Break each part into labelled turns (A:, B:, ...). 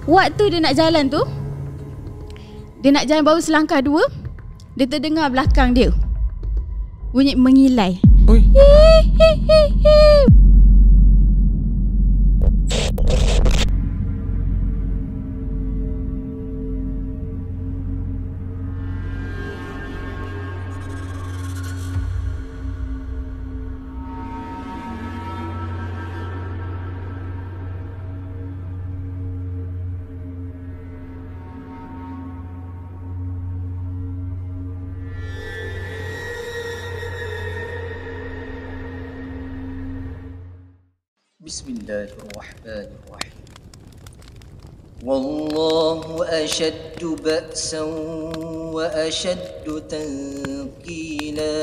A: Waktu dia nak jalan tu, dia nak jalan baru selangkah dua, dia terdengar belakang dia bunyi mengilai.
B: Oi.
C: Bismillahirrahmanirrahim. Wallahu ashaddu ba'san wa ashaddu tanqila.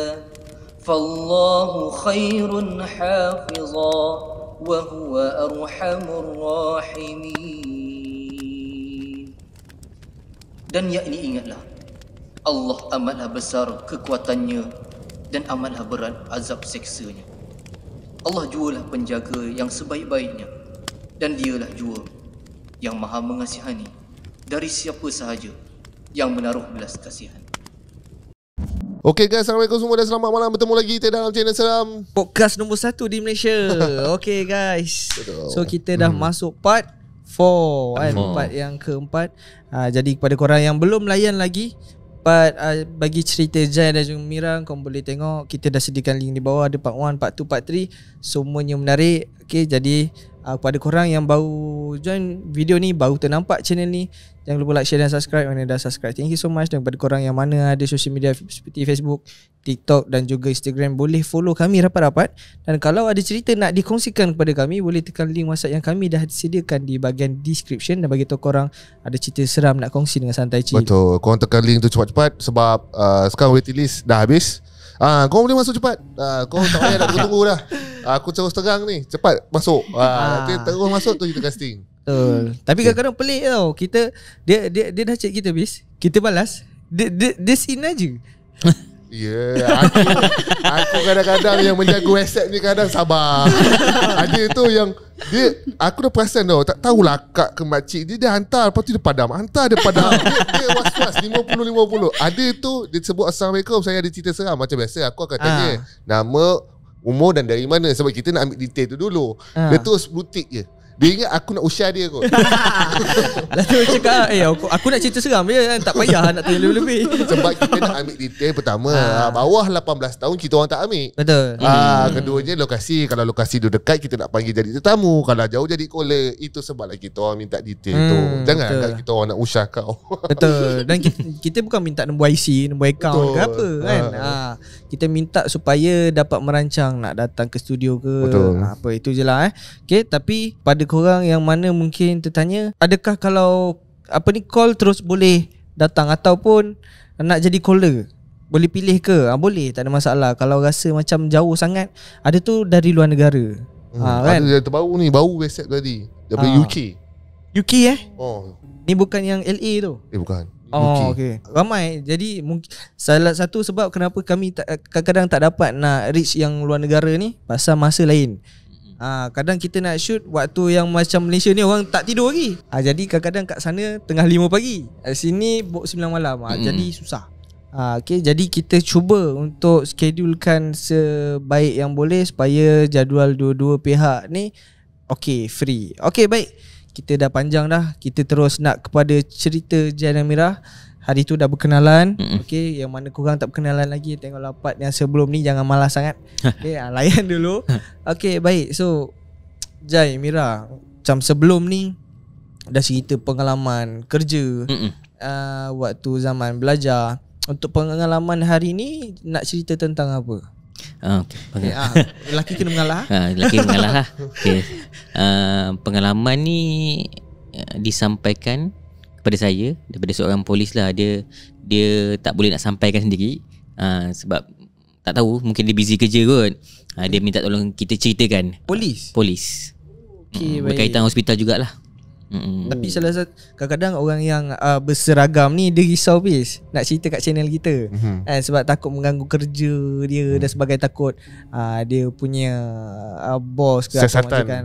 C: Fallahu khairun hafiza wa huwa arhamur rahimin. Dan yakni ingatlah, Allah amatlah besar kekuatannya dan amatlah berat azab seksanya. Allah jualah penjaga yang sebaik-baiknya, dan dialah jua yang maha mengasihani dari siapa sahaja yang menaruh belas kasihan.
D: Okay guys, Assalamualaikum semua dan selamat malam. Bertemu lagi kita dalam channel Seram,
B: podcast nombor 1 di Malaysia. Okay guys, so kita dah masuk part 4 kan, part yang keempat. Jadi kepada korang yang belum layan lagi part bagi cerita Jai dan juga Mira, kau boleh tengok, kita dah sediakan link di bawah. Ada part 1, part 2, part 3, semuanya menarik. Okay, jadi kepada korang yang baru join video ni, baru ternampak channel ni, jangan lupa like, share dan subscribe. Mana dah subscribe, thank you so much. Dan kepada korang yang mana ada social media seperti Facebook, TikTok dan juga Instagram, boleh follow kami rapat-rapat. Dan kalau ada cerita nak dikongsikan kepada kami, boleh tekan link WhatsApp yang kami dah sediakan di bahagian description. Dan bagi tahu korang ada cerita seram nak kongsi dengan Santai Chill.
D: betul. Korang tekan link tu cepat-cepat sebab sekarang waiting list dah habis. Korang boleh masuk cepat. Korang tak payah nak tunggu dah. Aku terus terang ni, cepat masuk. Nanti terus masuk tu kita casting.
B: Betul. Tapi kadang-kadang pelik tau. Dia dah chat kita bis, kita balas, dia scene aja.
D: Ya, aku kadang-kadang yang menjaga WhatsApp ni kadang sabar. Ada tu yang aku dah perasan tau, tak tahulah kak ke makcik dia hantar, lepas tu dia padam. Hantar dia padam. Dia was-was 50-50. Ada tu dia sebut Assalamualaikum, saya ada cerita seram. Macam biasa aku akan tanya nama, umur dan dari mana, sebab kita nak ambil detail tu dulu. Dia terus butik je. Dia ingat aku nak usah dia kot.
B: Lepas tu cakap aku nak cerita seram je kan, tak payah nak tanya lebih-lebih.
D: Sebab kita nak ambil detail pertama, bawah 18 tahun kita orang tak ambil.
B: Betul.
D: Keduanya lokasi. Kalau lokasi tu dekat, kita nak panggil jadi tetamu. Kalau jauh jadi caller. Itu sebablah kita orang minta detail tu. Jangan agak kita orang nak usah kau.
B: Betul. Dan kita bukan minta nombor IC, nombor akaun ke apa kan. Kita minta supaya dapat merancang nak datang ke studio ke.
D: Betul.
B: Apa itu je lah. Okay, tapi pada korang yang mana mungkin tertanya, adakah kalau call terus boleh datang ataupun nak jadi caller, boleh pilih ke? Boleh, tak ada masalah. Kalau rasa macam jauh sangat, ada tu dari luar negara. Kan?
D: Ada terbaru ni, baru WhatsApp tadi dari UK.
B: UK Ni bukan yang LA tu?
D: Bukan.
B: Okay. Ramai. Jadi mungkin salah satu sebab kenapa kami kadang-kadang tak dapat nak reach yang luar negara ni, pasal masa lain. Kadang kita nak shoot waktu yang macam Malaysia ni orang tak tidur lagi. Jadi kadang-kadang kat sana tengah 5 pagi, sini 9 malam. Jadi susah. Okay, jadi kita cuba untuk schedulekan sebaik yang boleh supaya jadual dua-dua pihak ni free. Okay, baik. Kita dah panjang dah. Kita terus nak kepada cerita Jai dan Mira. Hari tu dah berkenalan. Okay, yang mana korang tak berkenalan lagi, tengoklah part yang sebelum ni, jangan malas sangat. Okay, layan dulu. Okay, baik. So Jai, Mira, macam sebelum ni dah cerita pengalaman kerja, waktu zaman belajar. Untuk pengalaman hari ni, nak cerita tentang apa? Lelaki kena mengalah.
E: Lelaki mengalah lah. Okay. Pengalaman ni disampaikan kepada saya daripada seorang polis lah. Dia tak boleh nak sampaikan sendiri, sebab tak tahu, mungkin dia busy kerja kot. Dia minta tolong kita ceritakan.
B: Polis.
E: Okay, berkaitan hospital jugalah.
B: Tapi salah satu kadang-kadang orang yang berseragam ni dia risau bis nak cerita kat channel kita. Sebab takut mengganggu kerja dia dan sebagainya, takut dia punya bos ke
D: siasatan.
B: kan.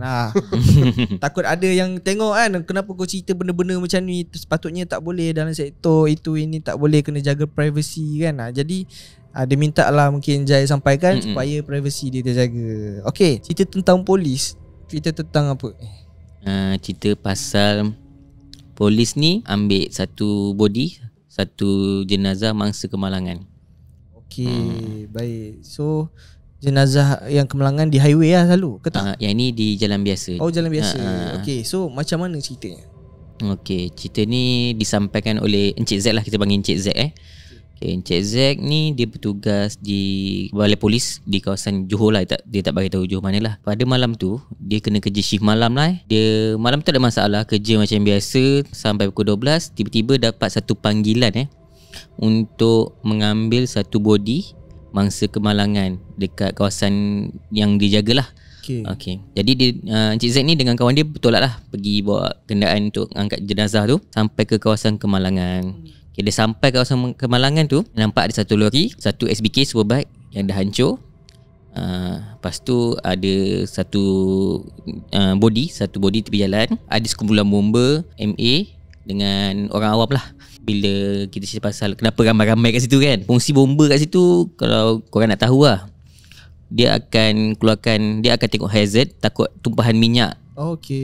B: Takut ada yang tengok kan, kenapa kau cerita benda-benda macam ni, sepatutnya tak boleh dalam sektor itu, ini tak boleh, kena jaga privacy kan. Jadi dia minta lah mungkin Jai sampaikan supaya privacy dia terjaga. Okay, cerita tentang polis. Cerita tentang apa?
E: Cerita pasal polis ni ambil satu body, satu jenazah mangsa kemalangan.
B: Okay, baik. So jenazah yang kemalangan di highway lah selalu ke tak?
E: Yang ni di jalan biasa.
B: Oh, jalan biasa. Okay, so macam mana ceritanya?
E: Okay, cerita ni disampaikan oleh Encik Z lah, kita panggil Encik Z Okay, Encik Z ni dia bertugas di balai polis di kawasan Johor lah. Dia tak bagi tahu Johor mana lah. Pada malam tu dia kena kerja shift malam lah. Dia malam tu ada masalah, kerja macam biasa sampai pukul 12. Tiba-tiba dapat satu panggilan untuk mengambil satu body mangsa kemalangan dekat kawasan yang dijagalah. Okay. Jadi dia, Encik Z ni dengan kawan dia bertolak lah pergi bawa kenderaan untuk angkat jenazah tu sampai ke kawasan kemalangan. Okay, dia sampai kawasan kemalangan tu, nampak ada satu lori, satu SBK Superbike yang dah hancur. Lepas tu ada satu body tepi jalan. Ada sekumpulan bomba MA dengan orang awam lah. Bila kita cerita pasal kenapa ramai-ramai kat situ kan, fungsi bomba kat situ, kalau korang nak tahu lah, dia akan tengok hazard, takut tumpahan minyak.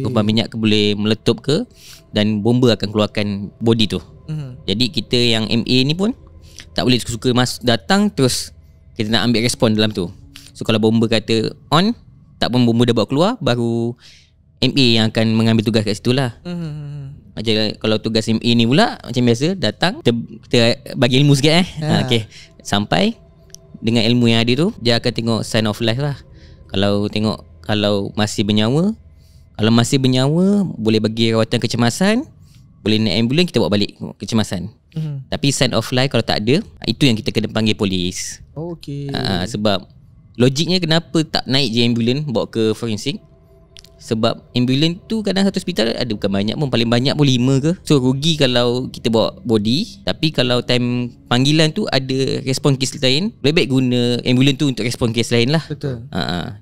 E: Tumpahan minyak boleh meletup ke, dan bomba akan keluarkan body tu. Jadi kita yang MA ni pun tak boleh suka-suka datang terus kita nak ambil respon dalam tu. So kalau bomba kata on, tak pun bomba dah bawa keluar, baru MA yang akan mengambil tugas kat situ lah. Macam kalau tugas MA ni pula macam biasa, datang kita bagi ilmu sikit okay. Sampai dengan ilmu yang ada tu, dia akan tengok sign of life lah. Kalau masih bernyawa, boleh bagi rawatan kecemasan, boleh naik ambulans, kita bawa balik kecemasan. Tapi sign of life kalau tak ada, itu yang kita kena panggil polis. Sebab logiknya kenapa tak naik je ambulans bawa ke forensik, sebab ambulans tu kadang satu hospital ada bukan banyak pun, paling banyak pun 5 ke. So rugi kalau kita bawa body. Tapi kalau time panggilan tu ada respon kes lain, lebih baik guna ambulans tu untuk respon kes lain lah.
B: Betul.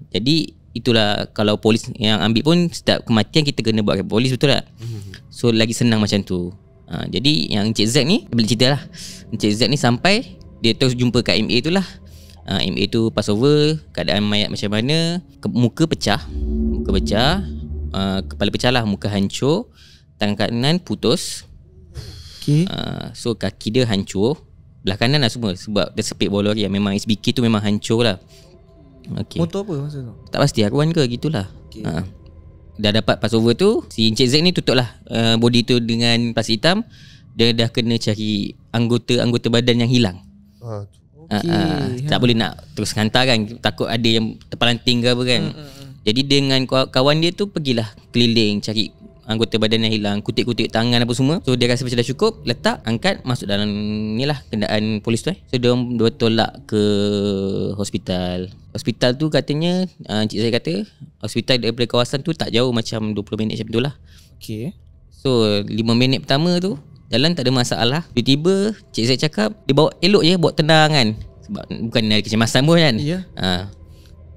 E: Jadi itulah, kalau polis yang ambil pun setiap kematian kita kena buat polis, betul tak? So lagi senang macam tu. Jadi yang Encik Z ni, boleh cerita lah. Encik Z ni sampai, dia terus jumpa kat MA tu lah. MA tu pass over, keadaan mayat macam mana, muka pecah, kepala pecah lah, muka hancur, tangan kanan putus. So kaki dia hancur, belah kanan lah semua, sebab dia sepit bawah lori. Memang SBK tu memang hancur lah.
B: Motor apa masa tu?
E: Tak pasti, akuan ke gitulah. Dah dapat pass over tu, si Encik Z ni tutup lah body tu dengan plastik hitam. Dia dah kena cari anggota badan yang hilang. Tak boleh nak terus hantar kan, takut ada yang terpelanting ke apa kan. Jadi dengan kawan dia tu pergilah keliling cari anggota badan yang hilang, kutip-kutip tangan apa semua. So dia rasa macam dah cukup, letak, angkat, masuk dalam ni lah kenderaan polis tu. So dia tolak ke hospital. Hospital tu katanya, Encik saya kata hospital daripada kawasan tu tak jauh, macam 20 minit macam tu lah. So 5 minit pertama tu jalan tak ada masalah. Tiba-tiba Cik Zaid cakap dia bawa elok je, bawa tenang kan, sebab bukan ada kecemasan pun kan.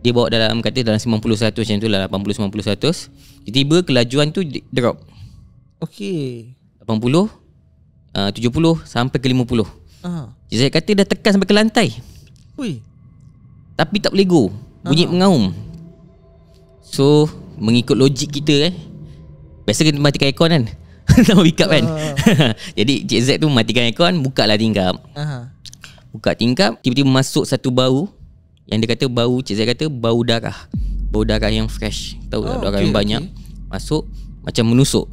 E: Dia bawa dalam 90-100 macam tu lah, 80-90-100. Tiba-tiba kelajuan tu drop 80, 70 sampai ke 50. Cik Zaid kata dah tekan sampai ke lantai. Tapi tak boleh go, bunyi mengaum. So mengikut logik kita biasa kita matikan aircon kan, nak wake up kan. Jadi Cik Z tu matikan aircon, buka lah tingkap. Buka tingkap, tiba-tiba masuk satu bau yang dia kata bau, Cik Z kata bau darah. Bau darah yang fresh. Tahu tak, darah yang banyak. Masuk macam menusuk.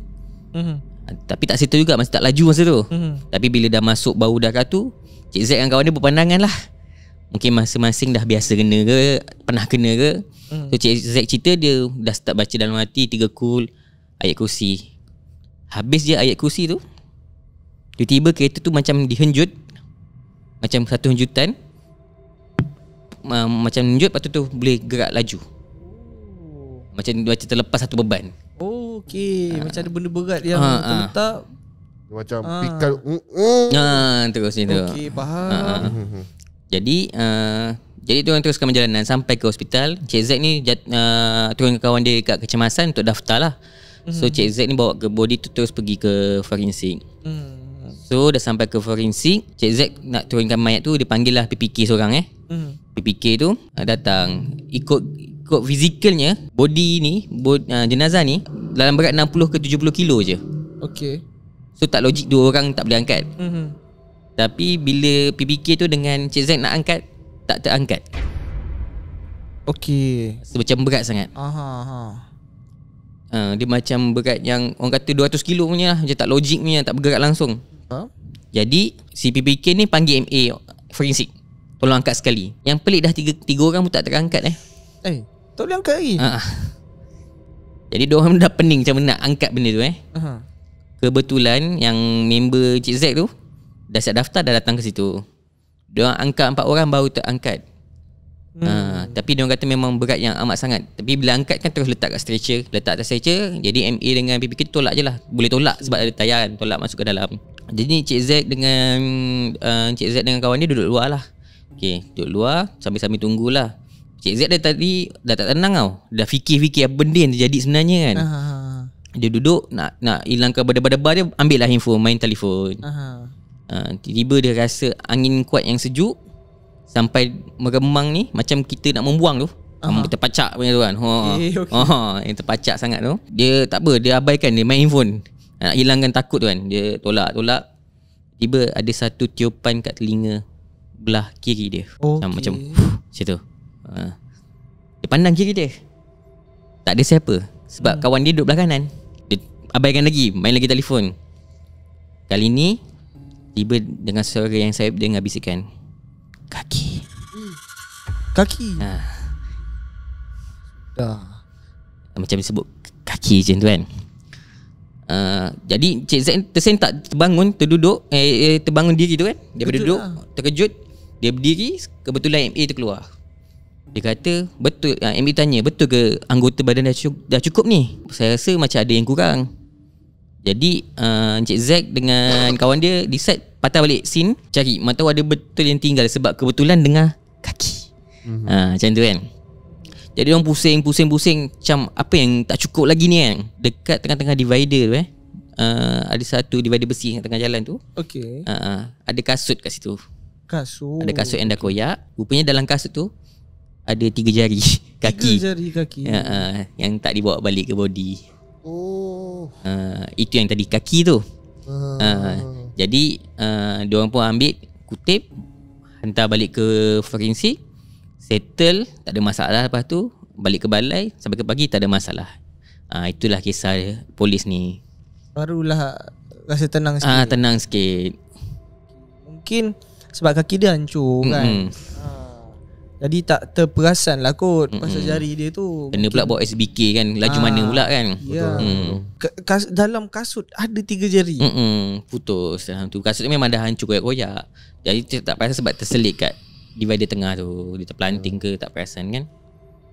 E: Tapi tak settle juga, masih tak laju masa tu. Tapi bila dah masuk bau darah tu, Cik Z dan kawan dia berpandangan lah, mungkin masing-masing dah biasa kena ke, pernah kena ke. So Cik Z cerita dia dah start baca dalam hati 3 kul ayat kursi. Habis je ayat kursi tu, tiba-tiba kereta tu macam dihenjut, macam satu henjutan, macam henjut, lepas tu boleh gerak laju, macam terlepas satu beban.
B: Okey, macam ada benda berat yang terletak.
D: Macam pikal.
E: Terus itu.
B: Okey, faham.
E: Jadi dia orang teruskan perjalanan sampai ke hospital. Cik Z ni turun ke kawan dia kat kecemasan untuk daftar lah. So Cik Z ni bawa ke body tu terus pergi ke forensik. So dah sampai ke forensik, Cik Z nak turunkan mayat tu, dia panggil lah PPK seorang PPK tu datang. Ikut fizikalnya, body ni jenazah ni dalam berat 60 ke 70 kilo je.
B: Okey.
E: So tak logik dua orang tak boleh angkat. Tapi bila PPK tu dengan Cik Z nak angkat, tak terangkat.
B: Okey.
E: So macam berat sangat. Dia macam berat yang orang kata 200 kilo punya lah. Macam tak logik punya, tak bergerak langsung. Jadi si PPK ni panggil MA forensik, tolong angkat sekali. Yang pelik dah tiga orang pun tak terangkat
B: tak boleh angkat lagi.
E: Jadi diorang dah pening macam mana nak angkat benda tu Kebetulan yang member Cik Z tu dah siap daftar, dah datang ke situ. Diorang angkat 4 orang baru terangkat. Tapi diorang kata memang berat yang amat sangat. Tapi bila angkat kan terus letak kat stretcher. Letak atas stretcher. Jadi MA dengan PPK tolak je lah. Boleh tolak sebab ada tayar kan, tolak masuk ke dalam. Jadi Cik Z dengan kawan dia duduk luar lah. Okay, duduk luar sambil-sambil tunggulah. Cik Z dah tak tenang tau. Dah fikir-fikir apa benda yang terjadi sebenarnya kan. Dia duduk nak hilangkan debar-debar dia, ambil lah handphone, main telefon. Tiba-tiba dia rasa angin kuat yang sejuk sampai meremang ni, macam kita nak membuang tu. Terpacak punya tu kan. Yang terpacak sangat tu. Dia tak apa, dia abaikan, dia main handphone. Nak hilangkan takut tu kan. Dia tolak. Tiba ada satu tiupan kat telinga belah kiri dia. Macam tu. Dia pandang kiri dia, tak ada siapa. Sebab kawan dia duduk belah kanan. Dia abaikan lagi, main lagi telefon. Kali ni tiba dengan suara yang saya dengar bisikan, Kaki. Macam disebut kaki macam tu kan. Jadi Cik Z tersentak, terduduk, terbangun diri tu kan. Daripada duduk terkejut, dia berdiri. Kebetulan MA tu keluar. Dia kata betul, MA tanya, betul ke anggota badan dah cukup ni? Saya rasa macam ada yang kurang. Jadi Cik Z dengan kawan dia decide patah balik scene, cari mana tahu ada betul yang tinggal. Sebab kebetulan dengar kaki. Macam tu kan. Jadi orang pusing macam apa yang tak cukup lagi ni kan. Dekat tengah-tengah divider tu ada satu divider besi kat tengah jalan tu.
B: Okey.
E: Ada kasut kat situ.
B: Kasut.
E: Ada kasut yang dah koyak. Rupanya dalam kasut tu ada 3 jari kaki.
B: 3 jari kaki.
E: Yang tak dibawa balik ke body. Itu yang tadi kaki tu. Jadi diorang pun ambil kutip, hantar balik ke forensik, settle, tak ada masalah. Lepas tu balik ke balai, sampai ke pagi tak ada masalah. Itulah kisah polis ni.
B: Barulah rasa tenang sikit.
E: Tenang sikit.
B: Mungkin sebab kaki dia hancur kan. Jadi tak terperasan lah kot pasal jari dia tu.
E: Kena pula bawa SBK kan. Laju mana pula kan.
B: Dalam kasut ada 3 jari.
E: Putus dalam tu. Kasut memang dah hancur koyak-koyak. Jadi tak perasan sebab terselit kat divider tengah tu. Dia terpelanting ke tak perasan kan.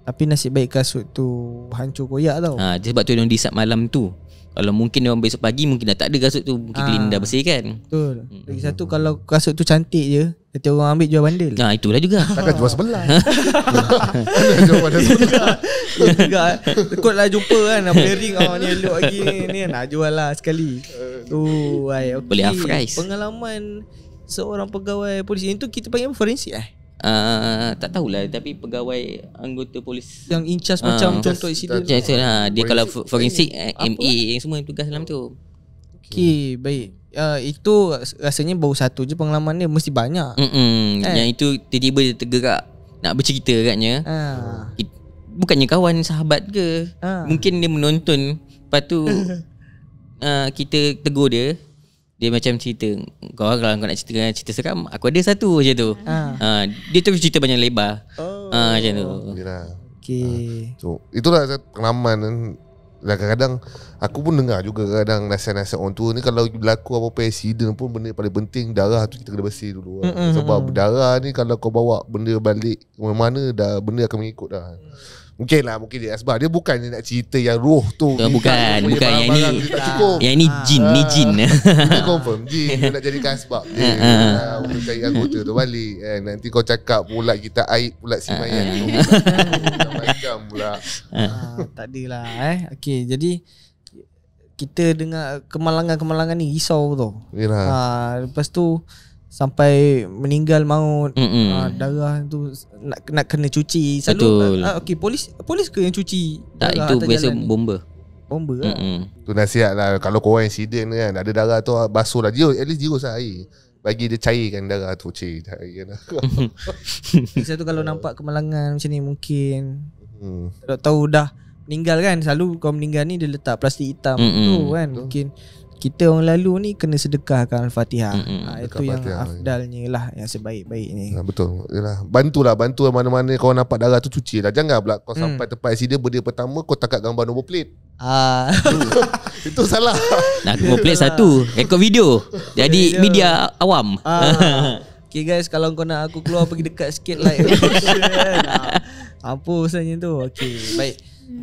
B: Tapi nasib baik kasut tu hancur koyak tau.
E: Sebab tu dia decide malam tu. Kalau mungkin dia besok pagi mungkin dah tak ada kasut tu. Mungkin clean dah bersih kan.
B: Betul. Lagi satu, kalau kasut tu cantik je, nanti orang ambil jual bandel.
E: Itulah juga.
D: Takkan jual sebelah. Mana jual bandel sebelah.
B: juga. Takut lah jumpa kan, pairing ni elok lagi ni nak jual lah sekali. Tu okay.
E: Boleh half price.
B: Pengalaman seorang pegawai polis itu kita panggil forensik
E: tak tahulah, tapi pegawai anggota polis
B: yang in charge macam contoh insiden.
E: Dia kalau forensik MA yang semua yang tugas dalam tu.
B: Okey, baik. Itu rasanya baru satu je pengalaman dia, mesti banyak.
E: Yang itu tiba-tiba dia tergerak nak bercerita katnya. Bukannya kawan sahabat ke, mungkin dia menonton. Lepas tu kita tegur dia. Dia macam cerita, kalau kau nak cerita seram, aku ada satu je tu. Dia terus cerita banyak lebar. Macam tu.
B: Okay.
D: So, itulah pengalaman kadang-kadang aku pun dengar juga kadang nasihat-nasihat orang tua ni, kalau berlaku apa-apa accident pun, benda paling penting darah tu kita kena bersih dulu. Sebab darah ni kalau kau bawa benda balik mana-mana dah, benda akan mengikut dah. Mungkin dia sebab dia bukan nak cerita yang roh tu.
E: Bukan yang ni. Yang ni jin, Ini
D: confirm jin dia nak jadikan sebab dia untuk cari anggota tu balik. Nanti kau cakap pula kita aib pula si mayat tu. Macam pula.
B: Tak adalah okey, jadi kita dengar kemalangan-kemalangan ni risau tau. Lepas tu sampai meninggal maut, darah tu nak kena cuci selalu. Okey, polis ke yang cuci?
E: Tak, itu biasa bomba
B: lah.
D: Tu nasihat lah, kalau korang insiden kan ada darah tu, basuh lah, at least jirus lah air, bagi dia cairkan darah tu, cairkan lah.
B: Satu kalau nampak kemalangan macam ni, mungkin tak tahu dah meninggal kan. Selalu kau meninggal ni dia letak plastik hitam tu kan. Mungkin kita orang lalu ni kena sedekahkan Al-Fatihah. Itu yang afdalnya lah, yang sebaik-baiknya.
D: Betul. Yalah, bantu mana-mana kau nampak darah tu, cuci lah. Jangan pula kau sampai tempat accident, benda pertama kau tangkap gambar nombor plate. Itu salah.
E: Nombor plate satu, rekod video. Jadi media awam.
B: Okay guys, kalau kau nak aku keluar, pergi dekat sikit like. Apa usahanya tu. Okay, baik.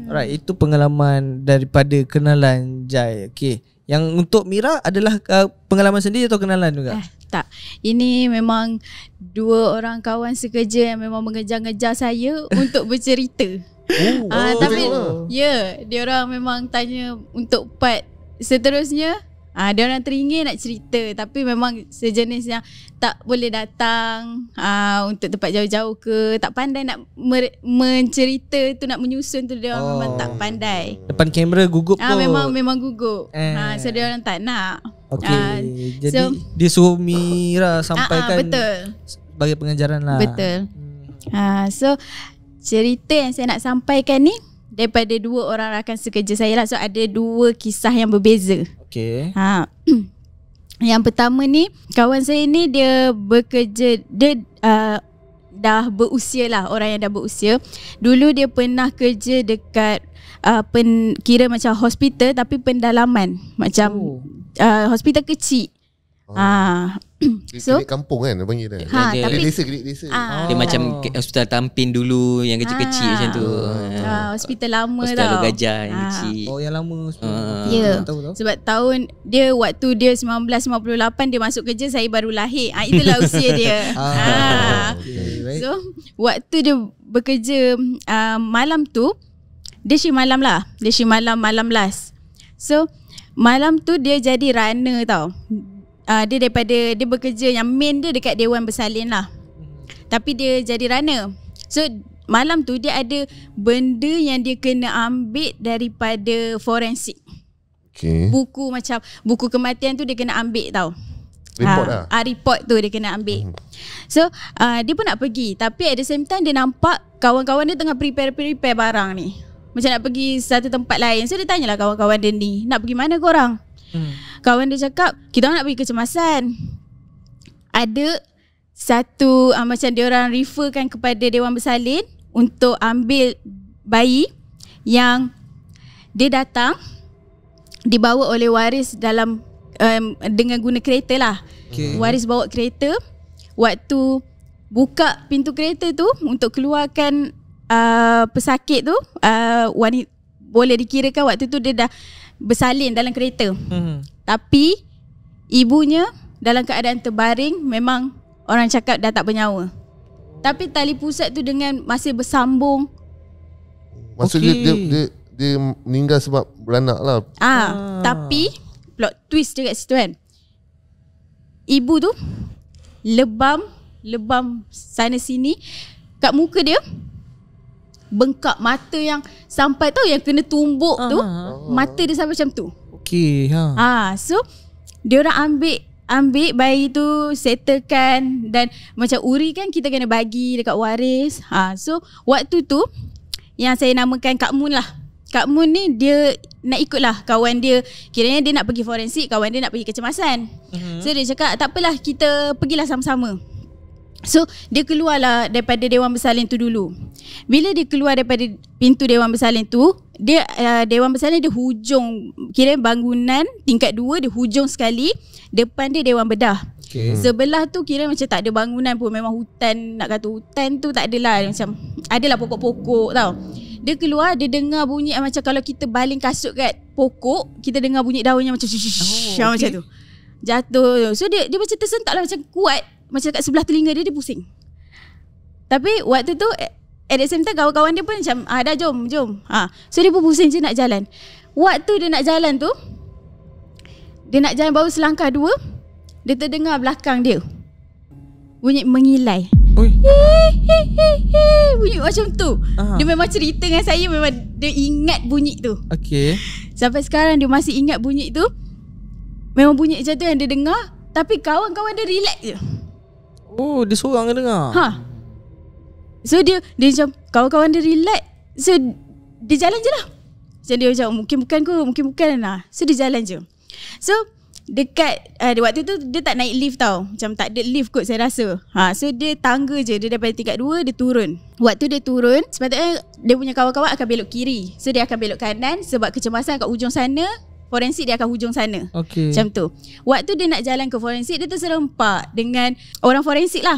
B: Alright, itu pengalaman daripada kenalan Jai. Okay, yang untuk Mira adalah pengalaman sendiri atau kenalan juga?
A: Tak. Ini memang dua orang kawan sekerja yang memang mengejar-ngejar saya untuk bercerita. Tapi dia orang memang tanya untuk part seterusnya. Dia orang teringin nak cerita, tapi memang sejenis yang tak boleh datang untuk tempat jauh-jauh ke, tak pandai nak mencerita tu, nak menyusun tu, dia orang memang tak pandai.
B: Depan kamera gugup tu.
A: Memang gugup. So dia orang tak nak.
B: Okey. Jadi dia suruh Mira sampaikan
A: betul,
B: sebagai pengajaran lah.
A: Betul. So cerita yang saya nak sampaikan ni daripada dua orang rakan sekerja saya lah. So ada dua kisah yang berbeza.
B: Okay.
A: Yang pertama ni, kawan saya ni dia bekerja, dia dah berusia lah, orang yang dah berusia. Dulu dia pernah kerja dekat kira macam hospital, tapi pendalaman, macam hospital kecil.
D: So klinik kampung kan dia panggil dia. Klinik desa.
E: Dia macam hospital Tampin dulu yang kecil-kecil macam tu.
A: Hospital lama
E: hospital
A: tau.
E: Hospital Gajah yang kecil.
B: Yang lama.
A: Tahu. Sebab waktu dia 1958 dia masuk kerja, saya baru lahir. Itulah usia dia. So waktu dia bekerja malam tu, dia shift malam lah. Dia shift malam last. So malam tu dia jadi runner tau. Dia bekerja, yang main dia dekat Dewan Bersalin lah, tapi dia jadi runner. So malam tu dia ada benda yang dia kena ambil daripada forensik. Buku macam buku kematian tu dia kena ambil tau. Report tu dia kena ambil. So dia pun nak pergi, tapi at the same time dia nampak kawan-kawan dia tengah prepare barang ni, macam nak pergi satu tempat lain. So dia tanyalah kawan-kawan dia ni, nak pergi mana korang? Kawan dia cakap, kita nak pergi Kecemasan. Ada satu macam dia orang referkan kepada Dewan Bersalin untuk ambil bayi yang dia datang dibawa oleh waris dalam dengan guna kereta lah. Waris bawa kereta. Waktu buka pintu kereta tu untuk keluarkan pesakit tu, boleh dikirakan waktu tu dia dah bersalin dalam kereta. Tapi ibunya dalam keadaan terbaring, memang orang cakap dah tak bernyawa. Tapi tali pusat tu dengan masih bersambung.
D: Maksudnya dia meninggal sebab beranak lah.
A: Tapi plot twist dekat situ kan, ibu tu lebam sana sini kat muka dia, bengkak mata yang sampai tahu yang kena tumbuk tu. Mata dia sampai macam tu. So dia orang ambil bayi tu, settlekan, dan macam uri kan kita kena bagi dekat waris. So waktu tu yang saya namakan Kak Mun lah. Kak Mun ni dia nak ikut lah kawan dia, kiranya dia nak pergi forensik, kawan dia nak pergi Kecemasan. So dia cakap tak apalah, kita pergilah sama-sama. So dia keluarlah daripada Dewan Bersalin tu dulu. Bila dia keluar daripada pintu Dewan Bersalin tu, dia Dewan Bersalin dia hujung, kira bangunan tingkat 2 dia hujung sekali, depan dia Dewan Bedah. Sebelah tu kira macam tak ada bangunan pun, memang hutan, nak kata hutan tu tak adalah, macam adalah pokok-pokok tau. Dia keluar, dia dengar bunyi macam kalau kita baling kasut kat pokok, kita dengar bunyi daunnya macam macam tu. Jatuh. So dia macam tersentak lah, macam kuat, macam kat sebelah telinga dia pusing. Tapi waktu tu at the same time kawan-kawan dia pun macam dah jom. So dia pun pusing je nak jalan. Waktu dia nak jalan tu, dia nak jalan baru selangkah 2, dia terdengar belakang dia bunyi mengilai. Bunyi macam tu. Dia memang cerita dengan saya, memang dia ingat bunyi tu. Sampai sekarang dia masih ingat bunyi tu. Memang bunyi macam tu yang dia dengar. Tapi kawan-kawan dia relax je.
B: Oh, dia seorang yang dengar.
A: So dia macam kawan-kawan dia relax. So dia jalan je lah. Macam dia macam mungkin bukan lah. So dia jalan je. So dekat waktu tu dia tak naik lift tau. Macam tak ada lift kot saya rasa. So dia tangga je. Dia daripada tingkat 2 dia turun. Waktu dia turun, sepatutnya dia punya kawan-kawan akan belok kiri. So dia akan belok kanan sebab kecemasan kat hujung sana. Forensik dia akan hujung sana. Macam tu. Waktu dia nak jalan ke forensik, dia terserempak dengan orang forensik lah,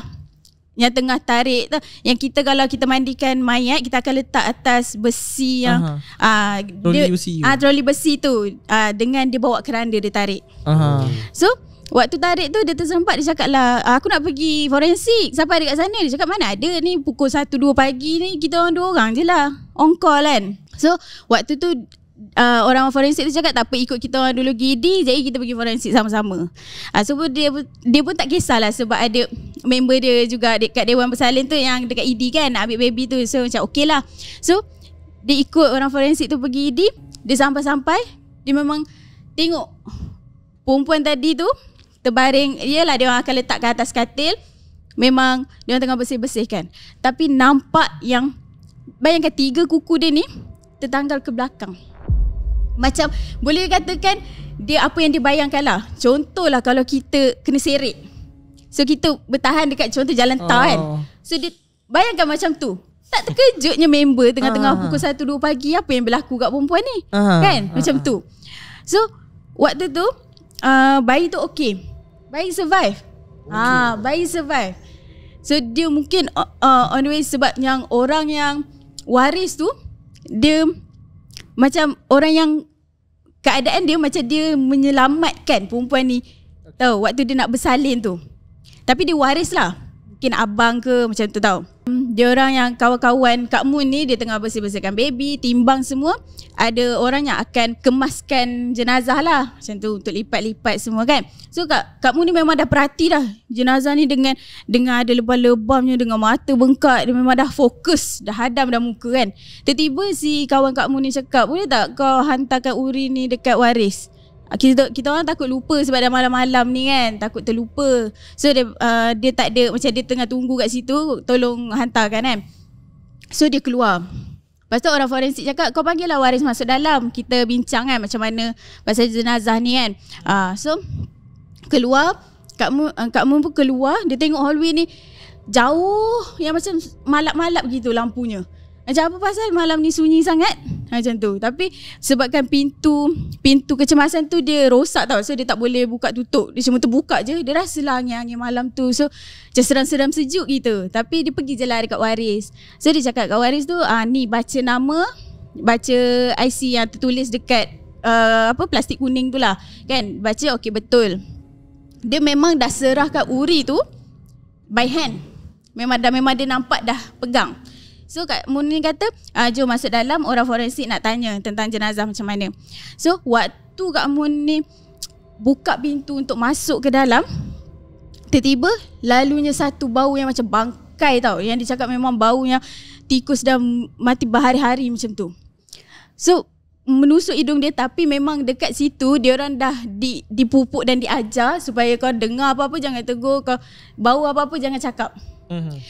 A: yang tengah tarik tu. Yang kita kalau kita mandikan mayat, kita akan letak atas besi yang troli besi tu, dengan dia bawa keranda dia tarik. So waktu tarik tu dia terserempak. Dia cakap lah, aku nak pergi forensik, siapa ada kat sana? Dia cakap mana ada ni, pukul 1-2 pagi ni kita orang 2 orang je lah on call kan. So waktu tu orang forensik tu cakap tak apa, ikut kita orang dulu GD, jadi kita pergi forensik sama-sama. So dia pun tak kisahlah sebab ada member dia juga dekat Dewan Bersalin tu yang dekat ED kan, nak ambil baby tu. So macam okey lah. So dia ikut orang forensik tu pergi ED. Dia sampai-sampai, dia memang tengok perempuan tadi tu terbaring. Yelah dia orang akan letak ke atas katil, memang dia orang tengah bersih-bersihkan. Tapi nampak yang, bayangkan 3 kuku dia ni tertanggal ke belakang. Macam boleh katakan dia apa yang dia bayangkan lah. Contohlah kalau kita kena seret, so kita bertahan dekat contoh jalan tar kan. So dia bayangkan macam tu. Tak terkejutnya member tengah-tengah pukul 1-2 pagi apa yang berlaku kat perempuan ni. Kan macam tu. So waktu tu bayi tu okey. Bayi survive. Bayi survive. So dia mungkin on the way sebab yang orang yang waris tu, dia macam orang yang keadaan dia macam dia menyelamatkan perempuan ni. Tahu waktu dia nak bersalin tu. Tapi dia waris lah. Mungkin abang ke macam tu tau. Dia orang yang kawan-kawan Kak Mun ni, dia tengah bersih-bersihkan baby, timbang semua. Ada orang yang akan kemaskan jenazah lah macam tu, untuk lipat-lipat semua kan. So Kak Mun ni memang dah perhati dah jenazah ni dengan ada lebam-lebamnya, dengan mata bengkak. Dia memang dah fokus, dah hadam dah muka kan. Tiba-tiba si kawan Kak Mun ni cakap, boleh tak kau hantarkan urin ni dekat waris? Kita orang takut lupa sebab dah malam-malam ni kan, takut terlupa. So dia tak ada, macam dia tengah tunggu kat situ, tolong hantarkan kan. So dia keluar. Lepas tu orang forensik cakap, kau panggil lah waris masuk dalam, kita bincang kan macam mana pasal jenazah ni kan. So keluar, Kak Mun pun keluar. Dia tengok hallway ni jauh, yang macam malap-malap gitu lampunya. Macam apa pasal malam ni sunyi sangat? Macam tu. Tapi sebabkan pintu kecemasan tu dia rosak tau. So dia tak boleh buka tutup. Dia cuma terbuka je. Dia rasalah angin-angin malam tu. So macam seram-seram sejuk gitu. Tapi dia pergi je lah dekat waris. So dia cakap kat waris tu, ni baca nama, baca IC yang tertulis dekat plastik kuning tu lah kan. Baca okey betul. Dia memang dah serahkan uri tu by hand. Memang dia nampak dah pegang. So Kak Mun ni kata, jom masuk dalam, orang forensik nak tanya tentang jenazah macam mana. So waktu Kak Mun ni buka pintu untuk masuk ke dalam, tiba-tiba lalunya satu bau yang macam bangkai tau. Yang dia cakap memang bau yang tikus dah mati berhari-hari macam tu. So menusuk hidung dia, tapi memang dekat situ dia orang dah dipupuk dan diajar supaya kau dengar apa-apa jangan tegur, kau bau apa-apa jangan cakap.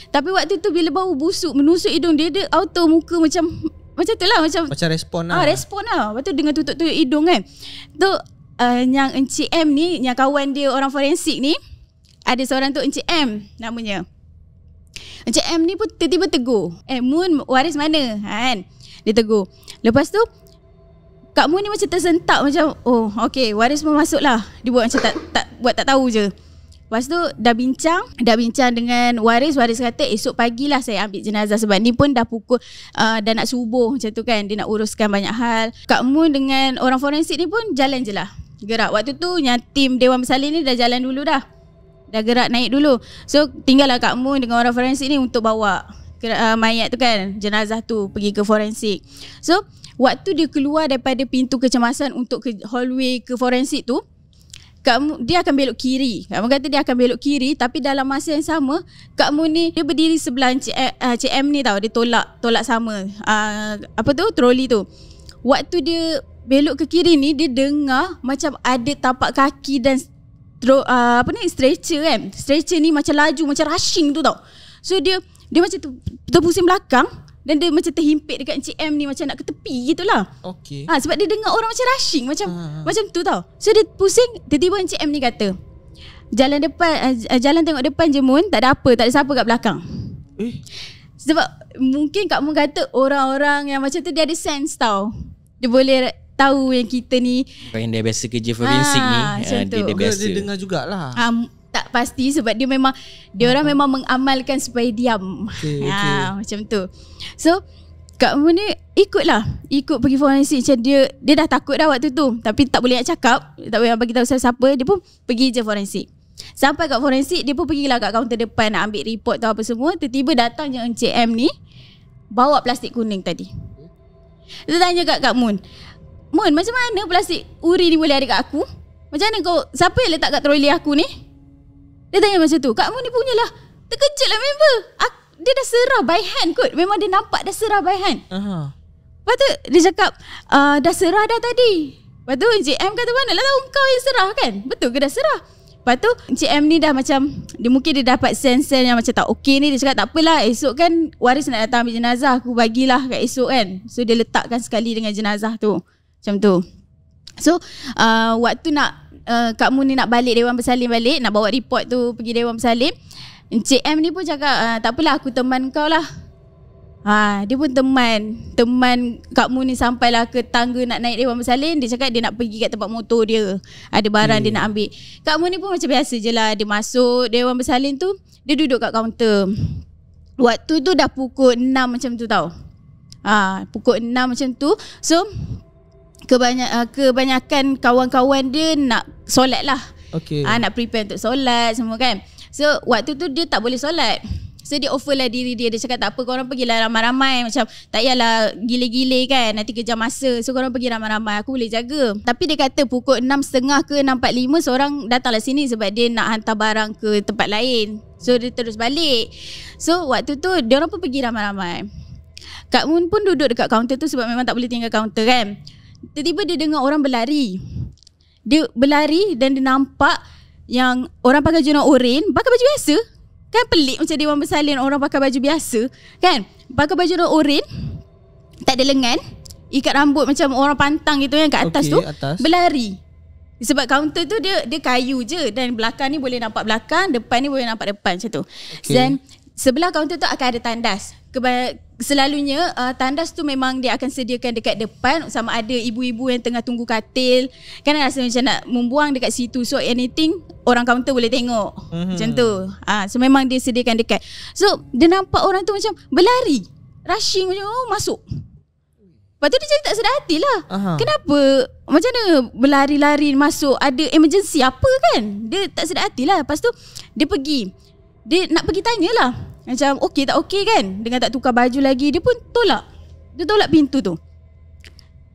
A: Tapi waktu tu bila bau busuk menusuk hidung dia, dia auto muka macam tu lah, macam
B: respon lah.
A: Respon lah. Lepas tu dengan tutup hidung kan. Tu yang Encik M ni, yang kawan dia orang forensik ni, ada seorang tu Encik M namanya. Encik M ni pun tiba-tiba tegur, Moon, Waris mana? Kan? Dia tegur. Lepas tu Kak Moon ni macam tersentak, macam oh okay, Waris pun masuk lah. Dia buat macam tak tahu je. Lepas tu dah bincang dengan Waris kata esok pagilah saya ambil jenazah, sebab ni pun dah pukul dah nak subuh macam tu kan. Dia nak uruskan banyak hal. Kak Moon dengan orang forensik ni pun jalan je lah, gerak. Waktu tu yang tim Dewan Bersalin ni dah jalan dulu dah gerak naik dulu. So tinggallah Kak Moon dengan orang forensik ni untuk bawa mayat tu kan, jenazah tu pergi ke forensik. So waktu dia keluar daripada pintu kecemasan untuk ke hallway ke forensik tu, dia akan belok kiri. Kak Moon kata dia akan belok kiri, tapi dalam masa yang sama Kak Moon ni dia berdiri sebelah Cik M ni tau. Dia tolak sama troli tu. Waktu dia belok ke kiri ni, dia dengar macam ada tapak kaki dan stretcher kan. Stretcher ni macam laju, macam rushing tu tau. So dia macam terpusing belakang dan dia macam terhimpit dekat Encik M ni, macam nak ke tepi gitulah.
B: Okey.
A: Sebab dia dengar orang macam rushing, macam tu tau. So dia pusing, tiba-tiba Encik M ni kata, jalan tengok depan je Moon, tak ada apa, tak ada siapa kat belakang. Sebab mungkin Kak Moon kata orang-orang yang macam tu dia ada sense tau. Dia boleh tahu yang kita ni
E: yang dia biasa kerja forensik ni, dia biasa. Dia
B: dengar jugalah.
A: Tak pasti sebab dia orang memang mengamalkan supaya diam.
B: Okay.
A: Macam tu. So Kak Moon ni ikut pergi forensik. Macam dia dah takut dah waktu tu, tapi tak boleh nak cakap, tak boleh nak bagi tahu siapa-siapa. Dia pun pergi je forensik. Sampai kat forensik, dia pun pergilah kat kaunter depan nak ambil report tu apa semua. Tiba-tiba datang je Encik M ni bawa plastik kuning tadi. Dia tanya kat Kak Moon, Moon, macam mana plastik uri ni boleh ada kat aku? Macam mana siapa yang letak kat troli aku ni? Dia tanya macam tu. Kak Moon ni punyalah terkejut lah member. Dia dah serah by hand kot. Memang dia nampak dah serah by hand. Lepas tu dia cakap dah serah dah tadi. Lepas tu Encik M kata, mana lah tahu kau yang serah kan? Betul ke dah serah? Lepas tu Encik M ni dah macam, mungkin dia dapat sense yang macam tak okey ni. Dia cakap tak apalah, esok kan Waris nak datang ambil jenazah, aku bagilah kat esok kan. So dia letakkan sekali dengan jenazah tu. Macam tu. So waktu Kak Moon ni nak balik Dewan Bersalin balik, nak bawa report tu pergi Dewan Bersalin, Encik M ni pun cakap tak apalah, aku teman kau lah. Dia pun teman Kak Moon ni sampailah ke tangga nak naik Dewan Bersalin. Dia cakap dia nak pergi kat tempat motor dia, ada barang dia nak ambil. Kak Moon ni pun macam biasa je lah. Dia masuk Dewan Bersalin tu, dia duduk kat kaunter. Waktu tu dah pukul 6 macam tu tau. Pukul 6 macam tu. So kebanyakan kawan-kawan dia nak solat lah. Nak prepare untuk solat semua kan. So waktu tu dia tak boleh solat. So dia offer lah diri dia. Dia cakap tak apa, korang pergilah ramai-ramai. Macam tak payahlah gile-gile kan, nanti kejar masa. So korang pergi ramai-ramai, aku boleh jaga. Tapi dia kata pukul 6.30 ke 6.45 seorang datanglah sini sebab dia nak hantar barang ke tempat lain. So dia terus balik. So waktu tu dia orang pun pergi ramai-ramai. Kak Moon pun duduk dekat kaunter tu sebab memang tak boleh tinggal kaunter kan. Tiba-tiba dia dengar orang berlari. Dia berlari dan dia nampak yang orang pakai jurang oren, pakai baju biasa. Kan pelik macam Dewan Bersalin orang pakai baju biasa kan. Pakai baju oren, tak ada lengan, ikat rambut macam orang pantang gitu yang kat atas tu, berlari. Sebab kaunter tu dia kayu je, dan belakang ni boleh nampak belakang, depan ni boleh nampak depan macam tu. Dan sebelah kaunter tu akan ada tandas. Selalunya tandas tu memang dia akan sediakan dekat depan, sama ada ibu-ibu yang tengah tunggu katil kan, rasa macam nak membuang dekat situ. So anything orang kaunter boleh tengok. Macam tu. So memang dia sediakan dekat. So dia nampak orang tu macam berlari, rushing macam masuk. Lepas tu dia jadi tak sedar hati lah. Kenapa? Macam mana berlari-lari masuk? Ada emergency apa kan? Dia tak sedar hati lah. Lepas tu dia pergi. Dia nak pergi tanyalah, macam okey tak okey kan, dengan tak tukar baju lagi. Dia pun tolak. Dia tolak pintu tu.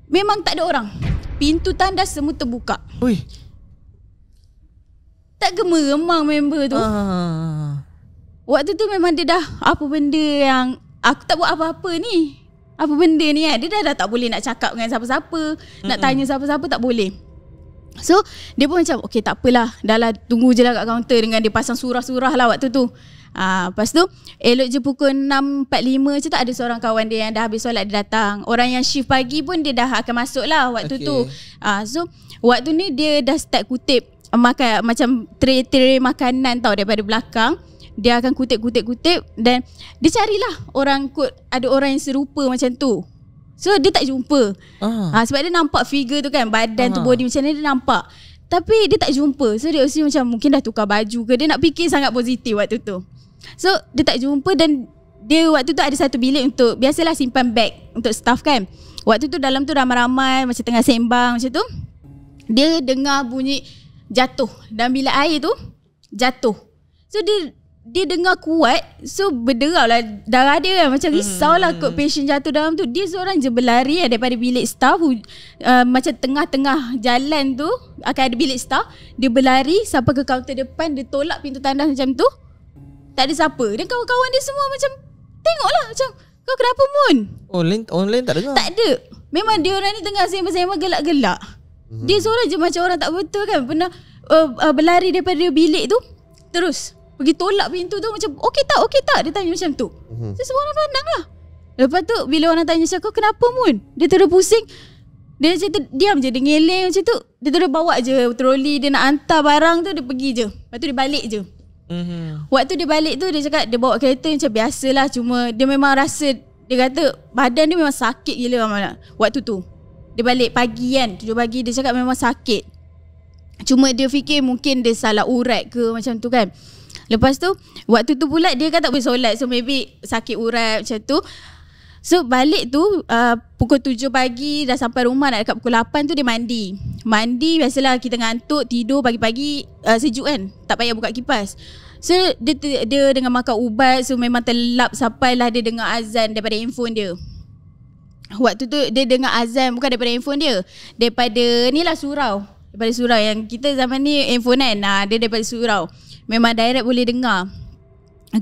A: Memang tak ada orang. Pintu tandas semua terbuka. Tak gemeremang member tu. Waktu tu memang dia dah, apa benda yang aku tak buat apa-apa ni, apa benda ni kan. Dia dah tak boleh nak cakap dengan siapa-siapa, nak tanya siapa-siapa, tak boleh. So dia pun macam okey tak apalah, dah lah tunggu je lah kat kaunter. Dengan dia pasang surah-surah lah waktu tu. Lepas tu elok je pukul 6.45 macam tu, ada seorang kawan dia yang dah habis solat, dia datang. Orang yang shift pagi pun dia dah akan masuk lah waktu tu. So waktu ni dia dah start kutip makan macam tray-tray makanan tau daripada belakang. dia akan kutip dan dia carilah orang ada orang yang serupa macam tu. So dia tak jumpa. Sebab dia nampak figure tu kan, badan tu, body macam ni dia nampak. Tapi dia tak jumpa. So dia assume macam mungkin dah tukar baju ke, dia nak fikir sangat positif waktu tu. So dia tak jumpa dan dia waktu tu ada satu bilik untuk biasalah simpan beg untuk staff kan. Waktu tu dalam tu ramai-ramai macam tengah sembang macam tu. Dia dengar bunyi jatuh dalam bilik air tu, jatuh. So dia dengar kuat. So berderau lah darah dia kan. Macam risaulah kot patient jatuh dalam tu. Dia seorang je berlari daripada bilik staff, macam tengah-tengah jalan tu akan ada bilik staff. Dia berlari sampai ke kaunter depan. Dia tolak pintu tandas macam tu. Tak ada siapa. Dan kawan-kawan dia semua macam tengoklah macam, kau kenapa Mun?
B: Online tak dengar? Tak
A: ada. Memang dia orang ni tengah sembang-sembang gelak-gelak. Dia seorang je macam orang tak betul kan. Pernah berlari daripada bilik tu, terus pergi tolak pintu tu macam okey tak dia tanya macam tu. So semua orang pandang lah. Lepas tu bila orang tanya macam, kau kenapa Mun? Dia terus pusing. Dia macam tu diam je, dia ngeleng macam tu. Dia terus bawa je troli, dia nak hantar barang tu, dia pergi je. Lepas tu dia balik je. Waktu dia balik tu dia cakap dia bawa kereta macam biasalah. Cuma dia memang rasa, dia kata badan dia memang sakit gila waktu tu. Dia balik pagi kan, 7 pagi, dia cakap memang sakit. Cuma dia fikir mungkin dia salah urat ke macam tu kan. Lepas tu waktu tu pula dia kan tak boleh solat. So maybe sakit urat macam tu. So balik tu pukul 7 pagi dah sampai rumah, nak dekat pukul 8 tu dia mandi. Mandi biasalah kita ngantuk, tidur pagi-pagi sejuk kan, tak payah buka kipas. So dia dengan makan ubat. So memang terlap sampailah dia dengar azan daripada handphone dia. Waktu tu dia dengar azan bukan daripada handphone dia, daripada ni lah surau. Daripada surau yang kita zaman ni handphone kan, dia daripada surau. Memang direct boleh dengar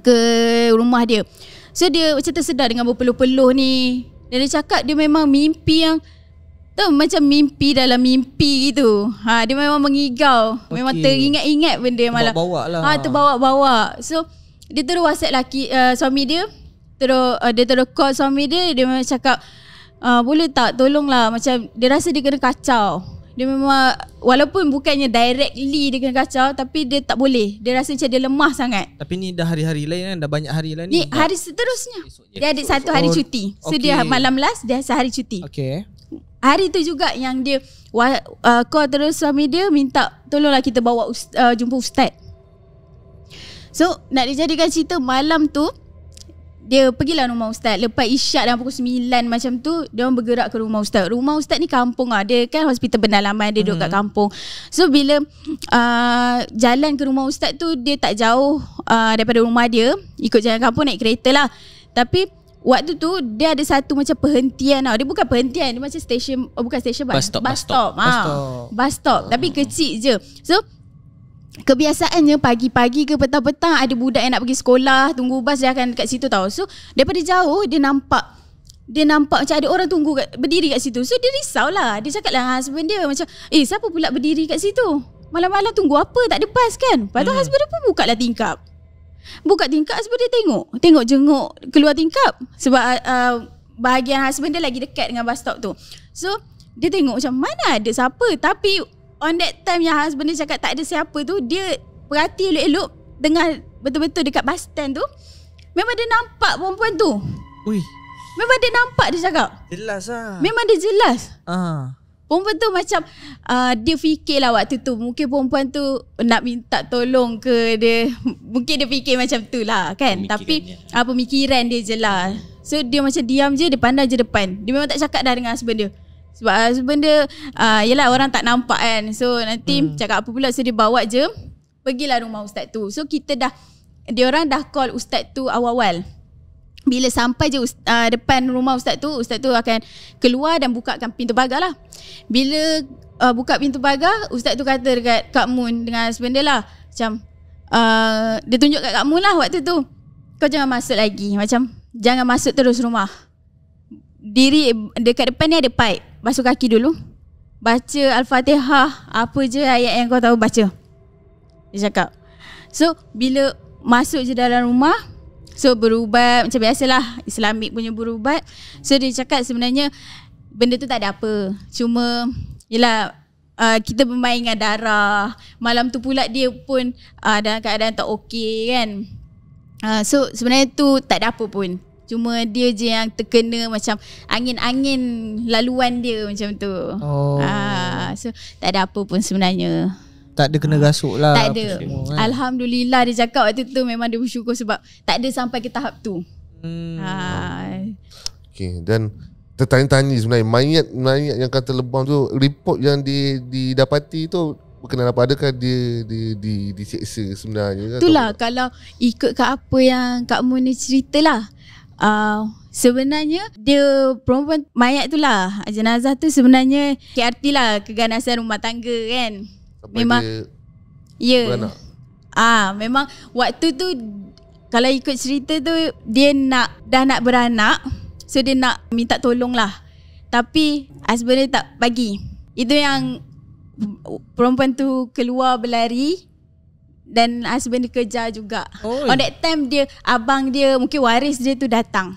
A: ke rumah dia. So dia macam tersedar dengan berpeluh-peluh ni. Dan dia cakap dia memang mimpi yang macam mimpi dalam mimpi gitu. Dia memang mengigau. Memang teringat-ingat benda malam.
B: Terbawa lah.
A: Terbawa-bawa. So dia terus WhatsApp suami dia. Dia terus call suami dia. Dia memang cakap, boleh tak tolonglah. Macam dia rasa dia kena kacau. Dia memang walaupun bukannya directly dia kena kacau, tapi dia tak boleh. Dia rasa macam dia lemah sangat.
B: Tapi ni dah hari-hari lain kan, dah banyak hari lain
A: ni. Ni hari seterusnya. Dia ada satu hari cuti. So dia malam last dia sehari cuti. Hari tu juga yang dia call terus suami dia minta tolonglah kita bawa jumpa ustaz. So nak dijadikan cerita, malam tu dia pergilah rumah ustaz. Lepas isyak dalam pukul 9 macam tu, dia orang bergerak ke rumah ustaz. Rumah ustaz ni kampung lah. Dia kan hospital pendalaman, dia duduk kat kampung. So bila jalan ke rumah ustaz tu, dia tak jauh daripada rumah dia. Ikut jalan kampung, naik kereta lah. Tapi waktu tu dia ada satu macam perhentian tau. Dia bukan perhentian, dia macam stesen, bukan stesen, bus stop. Tapi kecil je. So kebiasaannya pagi-pagi ke petang-petang ada budak yang nak pergi sekolah, tunggu bas, dia akan dekat situ tau. So daripada jauh dia nampak macam ada orang tunggu berdiri kat situ. So dia risau lah. Dia cakap lah husband dia macam, siapa pula berdiri kat situ? Malam-malam tunggu apa? Tak ada bas kan? Lepas tu husband dia pun buka lah tingkap. Husband dia tengok jenguk keluar tingkap. Sebab bahagian husband dia lagi dekat dengan bus stop tu. So dia tengok macam mana ada siapa. Tapi on that time yang husband dia cakap tak ada siapa tu, dia perhati elok-elok, dengar betul-betul dekat bus stand tu. Memang dia nampak perempuan tu. Memang dia nampak, dia cakap
B: jelas lah.
A: Memang dia jelas. Perempuan tu macam dia fikir lah waktu tu, mungkin perempuan tu nak minta tolong ke, dia mungkin dia fikir macam tu lah kan. Tapi pemikiran dia je lah. So dia macam diam je, dia pandang je depan. Dia memang tak cakap dah dengan husband dia. Sebab husband dia yelah orang tak nampak kan. So nanti cakap apa pula. So dia bawa je, pergilah rumah ustaz tu. So dia orang dah call ustaz tu awal-awal. Bila sampai je depan rumah ustaz tu akan keluar dan bukakan pintu pagar lah. Bila buka pintu pagar, ustaz tu kata dekat Kak Mun dengan husband dia lah, macam dia tunjuk kat Kak Mun lah waktu tu, kau jangan masuk lagi. Macam jangan masuk terus rumah. Diri dekat depan ni ada pipe, basuh kaki dulu, baca Al-Fatihah, apa je ayat yang kau tahu baca, dia cakap. So bila masuk je dalam rumah, so berubat macam biasalah Islamik punya berubat. So dia cakap sebenarnya benda tu tak ada apa, cuma yelah kita bermain dengan darah. Malam tu pula dia pun dalam keadaan tak okey kan. So sebenarnya tu tak ada apa pun. Cuma dia je yang terkena macam angin-angin laluan dia macam tu. So tak ada apa pun sebenarnya.
B: Tak ada kena rasuk lah.
A: Tak ada. Alhamdulillah dia cakap waktu tu memang dia bersyukur sebab tak ada sampai ke tahap tu.
D: Okay, dan tertanya-tanya sebenarnya mayat yang kata lebam tu, report yang didapati tu berkenaan apa, adakah dia diseksa sebenarnya?
A: Itulah kalau ikut ke apa yang Kak Mun ni cerita lah. Sebenarnya dia perempuan mayat tu lah, jenazah tu sebenarnya KRT lah, keganasan rumah tangga kan.
D: Sampai
A: memang
D: dia beranak.
A: Memang waktu tu kalau ikut cerita tu dia dah nak beranak, so dia nak minta tolong lah, tapi husband dia tak bagi. Itu yang perempuan tu keluar berlari dan husband dia kejar juga. On that time dia, abang dia, mungkin waris dia tu datang.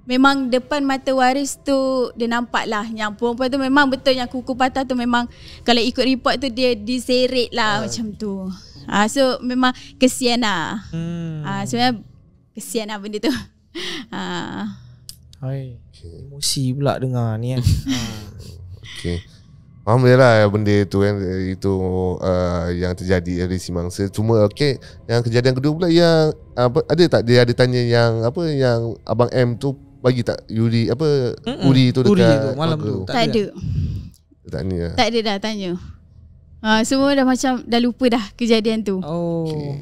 A: Memang depan mata waris tu dia nampak lah yang perempuan tu memang betul yang kuku patah tu, memang kalau ikut report tu dia diseret lah macam tu. So memang kesian lah. Sebenarnya kesian lah benda tu.
B: Emosi pula dengar ni kan.
D: Okay. Faham dia lah benda tu kan. Itu yang terjadi dari si mangsa. Cuma okay, yang kejadian kedua pula yang ada tak dia ada tanya yang yang Abang M tu bagi tak Uri tu dekat
B: Uri tu malam tu?
A: Tak ada.
D: Tanya.
A: Tak ada dah tanya. Semua dah macam dah lupa dah kejadian tu.
D: Okay.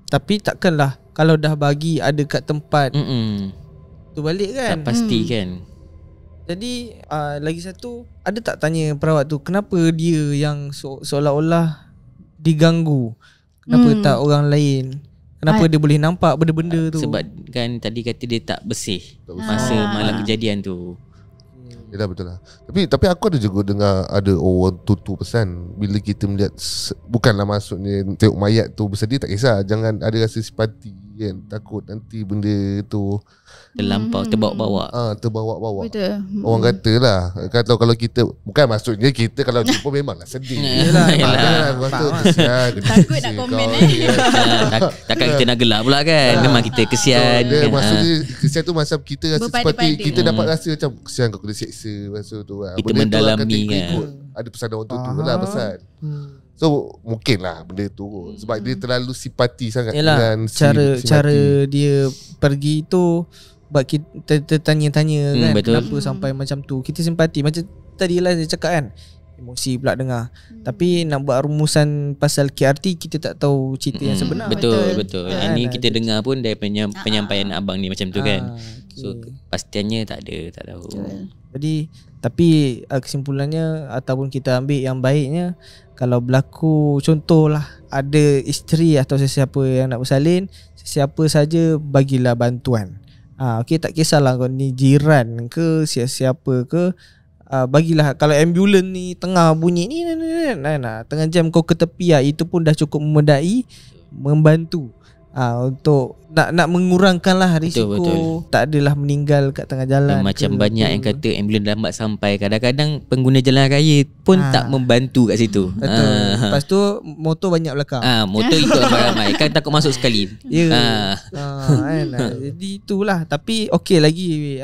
B: Tapi takkanlah kalau dah bagi ada kat tempat tu balik kan.
E: Tak pasti kan.
B: Jadi lagi satu, ada tak tanya perawat tu kenapa dia yang seolah-olah diganggu? Kenapa tak orang lain? Kenapa dia boleh nampak benda-benda tu?
E: Sebab kan tadi kata dia tak bersih masa malam kejadian tu.
D: Yalah, betul lah. Tapi aku ada juga dengar ada orang tutur pesan bila kita melihat, bukanlah maksudnya tengok mayat tu bersedih, tak kisah, jangan ada rasa simpati kan, takut nanti benda tu
E: terlampau terbawa-bawa.
D: Terbawa-bawa.
A: Betul.
D: Orang kata lah, kalau kita, bukan maksudnya kita kalau jumpa memanglah sedih.
E: Yalah.
A: Takut nak komen
E: Takkan kita nak gelak pula kan. Memang kita kesian kan.
D: Maksudnya kesian tu macam kita rasa
A: Berpada-pada.
D: seperti kita dapat rasa macam kesian kau kena seksa masa tu kan.
E: Kita
D: Benda tu
E: mendalami
D: kita
E: kan.
D: ikut, ada pesan orang tu lah pesan. So mungkin lah benda tu sebab dia terlalu simpati sangat.
B: Yalah,
D: dengan
B: cara dia pergi tu sebab kita tertanya-tanya kan,
E: betul.
B: kenapa sampai macam tu. Kita simpati. Macam tadi lah dia cakap kan, emosi pula dengar. Tapi nak buat rumusan pasal KRT, kita tak tahu cerita yang sebenar.
E: Betul.
B: Kan?
E: Ini kita dengar pun dari penyampaian abang ni macam tu kan. So pastiannya tak tahu.
B: Jadi tapi kesimpulannya ataupun kita ambil yang baiknya, kalau berlaku contohlah ada isteri atau sesiapa yang nak bersalin, sesiapa saja bagilah bantuan. Okey, tak kisahlah kau ni jiran ke siapa ke, bagilah. Kalau ambulans ni tengah bunyi ni tengah jam kau ke tepi, itu pun dah cukup memedai, membantu untuk nak mengurangkanlah risiko. Betul. Tak adalah meninggal kat tengah jalan.
E: Macam banyak yang kata ambulans lambat sampai, kadang-kadang pengguna jalan raya pun tak membantu kat situ.
B: Betul. Lepas tu motor banyak belakang.
E: Motor itu ramai kan, takut masuk sekali.
B: Ya. Jadi itulah. Tapi okey lagi,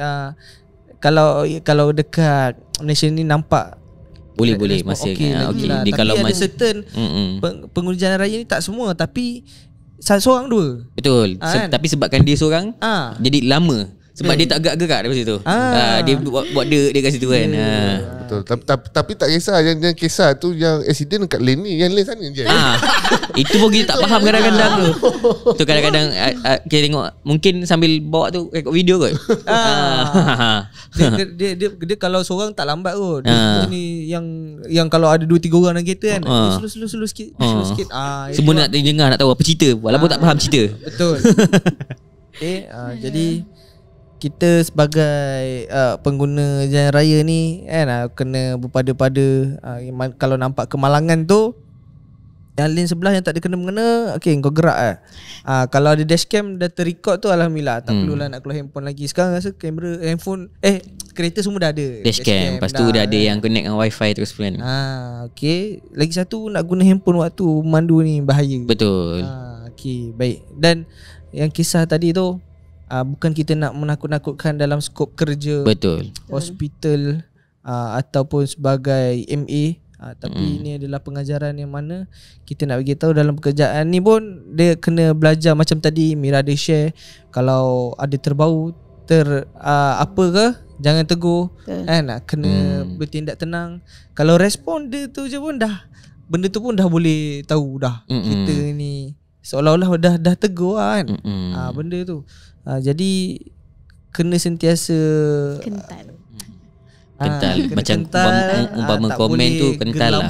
B: kalau dekat Malaysia ni nampak
E: boleh masa
B: okey.
E: Dia kalau
B: ada certain pengguna jalan raya ni, tak semua, tapi seorang dua.
E: Betul.
B: Kan?
E: Tapi sebabkan dia seorang, jadi lama. Sebab dia tak gerak-gerak daripada situ. Dia buat dia kat situ kan.
D: Betul. Tapi tak kisah yang kisah tu, yang accident dekat lane ni, yang lane sana je.
E: Itu pun kita tak faham kadang-kadang tu. Tu kadang-kadang kita tengok, mungkin sambil bawa tu rekod video kot.
B: Dia kalau seorang tak lambat kot. Dia ni yang kalau ada 2-3 orang dalam kereta kan, slow sikit.
E: Semua nak dengar, nak tahu apa cerita walaupun tak faham cerita.
B: Betul. Jadi kita sebagai pengguna jalan raya ni kan, kena berpada-pada. Kalau nampak kemalangan tu, yang lane sebelah yang tak ada kena-mengena, okey kau gerak kalau ada dashcam dah terrecord tu, alhamdulillah, tak perlulah nak keluar handphone lagi. Sekarang rasa kamera handphone kereta semua dah ada
E: dashcam. Lepas tu dah ada yang connect dengan wifi terus kan.
B: Okey, lagi satu, nak guna handphone waktu mandu ni bahaya.
E: Betul.
B: Okey, baik. Dan yang kisah tadi tu bukan kita nak menakut-nakutkan dalam skop kerja,
E: Betul.
B: hospital ataupun sebagai MA. Tapi ini adalah pengajaran yang mana kita nak bagi tahu dalam pekerjaan ni pun dia kena belajar. Macam tadi Mira ada share, kalau ada terbau apa ke, jangan tegur kan, kena bertindak tenang. Kalau respon dia tu je pun dah, benda tu pun dah boleh tahu dah kita ni seolah-olah dah tegur kan. Benda tu jadi kena sentiasa
A: Kental.
E: Macam umpama komen tu kental lah.